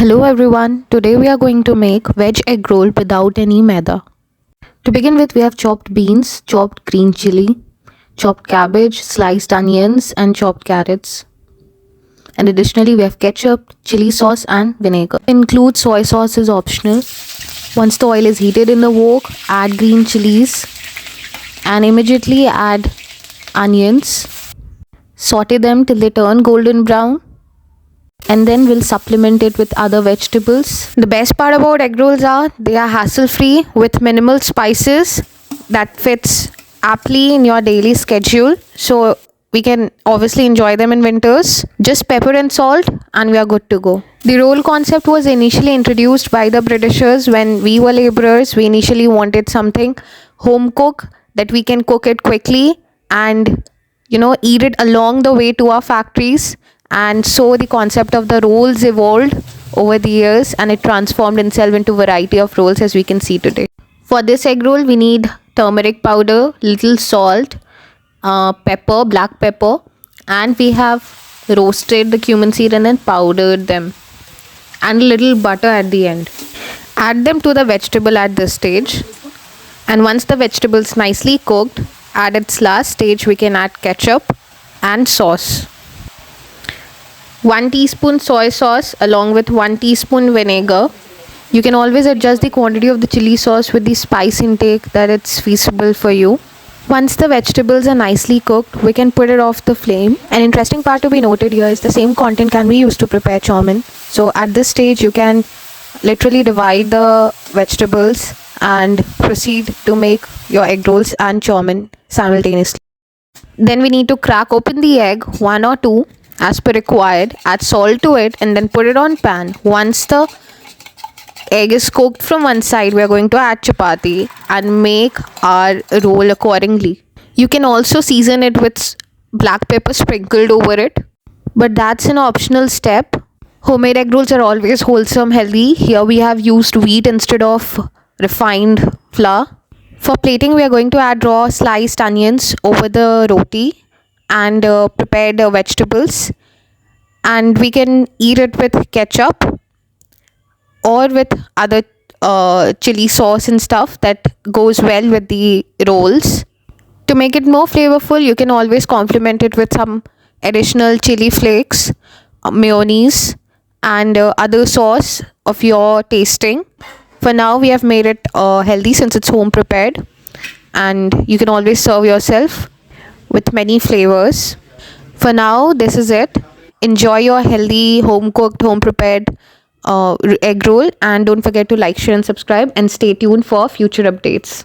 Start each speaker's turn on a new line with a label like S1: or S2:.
S1: Hello everyone, today we are going to make veg egg roll without any maida. To begin with, we have chopped beans, chopped green chili, chopped cabbage, sliced onions and chopped carrots. And additionally, we have ketchup, chili sauce and vinegar. Include soy sauce is optional. Once the oil is heated in the wok, add green chilies and immediately add onions. Saute them till they turn golden brown. And then we'll supplement it with other vegetables. The best part about egg rolls are they are hassle free with minimal spices that fits aptly in your daily schedule, so we can obviously enjoy them in winters. Just pepper and salt and we are good to go. The roll concept was initially introduced by the Britishers when we were laborers. We initially wanted something home cooked that we can cook it quickly and eat it along the way to our factories. And so the concept of the rolls evolved over the years and it transformed itself into a variety of rolls as we can see today. For this egg roll, we need turmeric powder, little salt, pepper, black pepper, and we have roasted the cumin seed and then powdered them, and a little butter at the end. Add them to the vegetable at this stage, and once the vegetable is nicely cooked, at its last stage we can add ketchup and sauce. 1 teaspoon soy sauce along with 1 teaspoon vinegar. You can always adjust the quantity of the chili sauce with the spice intake that it's feasible for you. Once the vegetables are nicely cooked, we can put it off the flame. An interesting part to be noted here is the same content can be used to prepare chow mein. So at this stage, you can literally divide the vegetables and proceed to make your egg rolls and chow mein simultaneously. Then we need to crack open the egg, 1 or 2 as per required, add salt to it and then put it on pan. Once the egg is cooked from one side, we are going to add chapati and make our roll accordingly. You can also season it with black pepper sprinkled over it, but that's an optional step. Homemade egg rolls are always wholesome, healthy. Here we have used wheat instead of refined flour. For plating, we are going to add raw sliced onions over the roti and prepared vegetables, and we can eat it with ketchup or with other chili sauce and stuff that goes well with the rolls. To make it more flavorful, you can always complement it with some additional chili flakes, mayonnaise and other sauce of your tasting. For now, we have made it healthy since it's home prepared, and you can always serve yourself with many flavors. For now, this is it. Enjoy your healthy home cooked, home prepared egg roll, and don't forget to like, share and subscribe, and stay tuned for future updates.